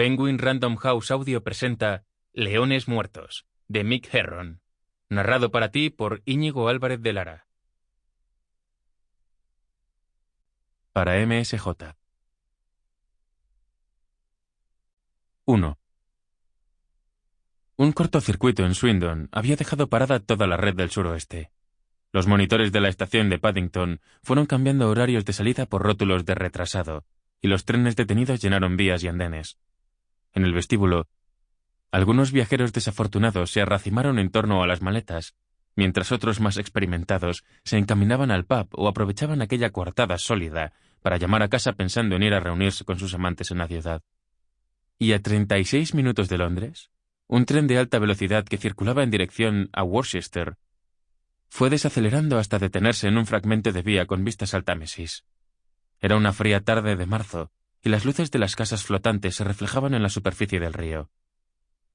Penguin Random House Audio presenta Leones Muertos, de Mick Herron. Narrado para ti por Íñigo Álvarez de Lara. Para MSJ. 1. Un cortocircuito en Swindon había dejado parada toda la red del suroeste. Los monitores de la estación de Paddington fueron cambiando horarios de salida por rótulos de retrasado, y los trenes detenidos llenaron vías y andenes. En el vestíbulo, algunos viajeros desafortunados se arracimaron en torno a las maletas, mientras otros más experimentados se encaminaban al pub o aprovechaban aquella coartada sólida para llamar a casa pensando en ir a reunirse con sus amantes en la ciudad. Y a 36 minutos de Londres, un tren de alta velocidad que circulaba en dirección a Worcester fue desacelerando hasta detenerse en un fragmento de vía con vistas al Támesis. Era una fría tarde de marzo, y las luces de las casas flotantes se reflejaban en la superficie del río.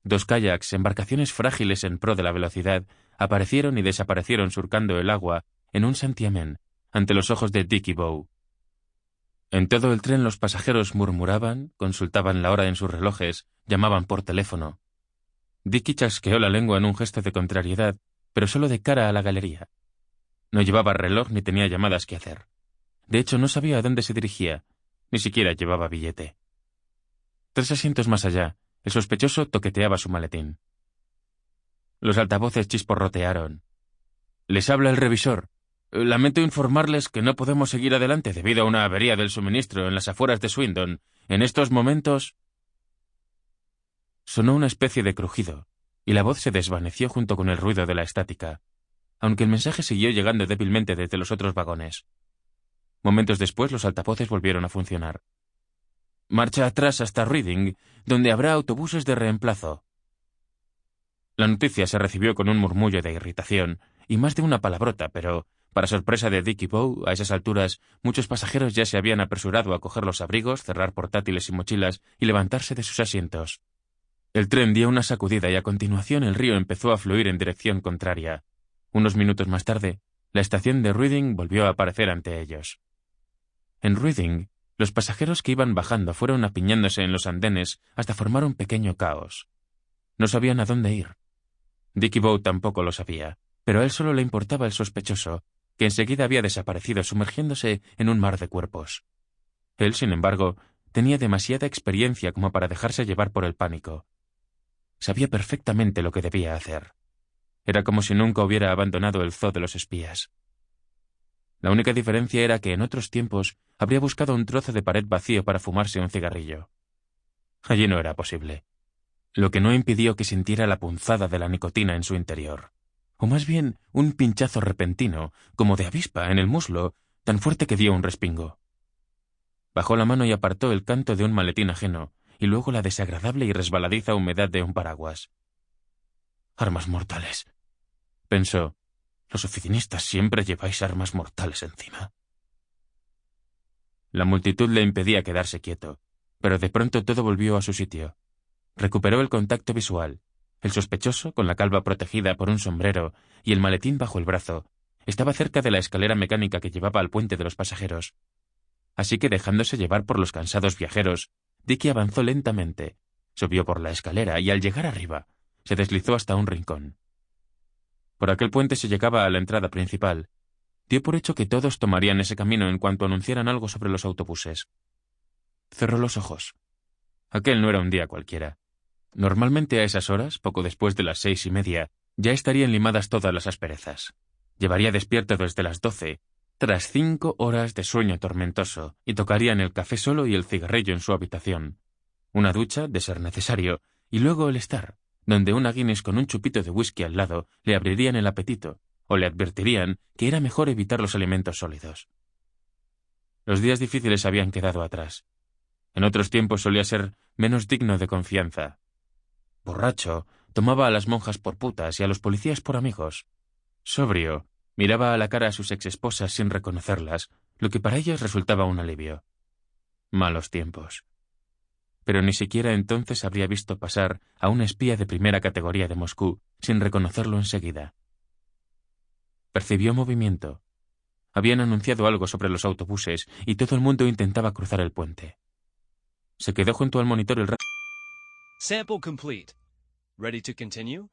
Dos kayaks, embarcaciones frágiles en pro de la velocidad, aparecieron y desaparecieron surcando el agua en un santiamén, ante los ojos de Dick y Bow. En todo el tren los pasajeros murmuraban, consultaban la hora en sus relojes, llamaban por teléfono. Dicky chasqueó la lengua en un gesto de contrariedad, pero solo de cara a la galería. No llevaba reloj ni tenía llamadas que hacer. De hecho, no sabía a dónde se dirigía, ni siquiera llevaba billete. 3 asientos más allá, el sospechoso toqueteaba su maletín. Los altavoces chisporrotearon. «Les habla el revisor. Lamento informarles que no podemos seguir adelante debido a una avería del suministro en las afueras de Swindon. En estos momentos...» Sonó una especie de crujido, y la voz se desvaneció junto con el ruido de la estática, aunque el mensaje siguió llegando débilmente desde los otros vagones. Momentos después los altavoces volvieron a funcionar. «Marcha atrás hasta Reading, donde habrá autobuses de reemplazo». La noticia se recibió con un murmullo de irritación y más de una palabrota, pero, para sorpresa de Dick y Bow, a esas alturas, muchos pasajeros ya se habían apresurado a coger los abrigos, cerrar portátiles y mochilas y levantarse de sus asientos. El tren dio una sacudida y a continuación el río empezó a fluir en dirección contraria. Unos minutos más tarde, la estación de Reading volvió a aparecer ante ellos. En Reading, los pasajeros que iban bajando fueron apiñándose en los andenes hasta formar un pequeño caos. No sabían a dónde ir. Dick y Bow tampoco lo sabía, pero a él solo le importaba el sospechoso, que enseguida había desaparecido sumergiéndose en un mar de cuerpos. Él, sin embargo, tenía demasiada experiencia como para dejarse llevar por el pánico. Sabía perfectamente lo que debía hacer. Era como si nunca hubiera abandonado el zoo de los espías. La única diferencia era que en otros tiempos habría buscado un trozo de pared vacío para fumarse un cigarrillo. Allí no era posible, lo que no impidió que sintiera la punzada de la nicotina en su interior, o más bien un pinchazo repentino, como de avispa, en el muslo, tan fuerte que dio un respingo. Bajó la mano y apartó el canto de un maletín ajeno, y luego la desagradable y resbaladiza humedad de un paraguas. «Armas mortales», pensó. «Los oficinistas siempre lleváis armas mortales encima». La multitud le impedía quedarse quieto, pero de pronto todo volvió a su sitio. Recuperó el contacto visual. El sospechoso, con la calva protegida por un sombrero y el maletín bajo el brazo, estaba cerca de la escalera mecánica que llevaba al puente de los pasajeros. Así que, dejándose llevar por los cansados viajeros, Dicky avanzó lentamente, subió por la escalera y al llegar arriba, se deslizó hasta un rincón. Por aquel puente se llegaba a la entrada principal. Dio por hecho que todos tomarían ese camino en cuanto anunciaran algo sobre los autobuses. Cerró los ojos. Aquel no era un día cualquiera. Normalmente a esas horas, poco después de las 6:30, ya estarían limadas todas las asperezas. Llevaría despierto desde las 12, tras 5 horas de sueño tormentoso, y tocarían el café solo y el cigarrillo en su habitación. Una ducha, de ser necesario, y luego el estar, donde una Guinness con un chupito de whisky al lado le abrirían el apetito, o le advertirían que era mejor evitar los alimentos sólidos. Los días difíciles habían quedado atrás. En otros tiempos solía ser menos digno de confianza. Borracho, tomaba a las monjas por putas y a los policías por amigos. Sobrio, miraba a la cara a sus exesposas sin reconocerlas, lo que para ellas resultaba un alivio. Malos tiempos. Pero ni siquiera entonces habría visto pasar a un espía de primera categoría de Moscú sin reconocerlo enseguida. Percibió movimiento. Habían anunciado algo sobre los autobuses y todo el mundo intentaba cruzar el puente. Se quedó junto al monitor el rato Sample complete. Ready to continue?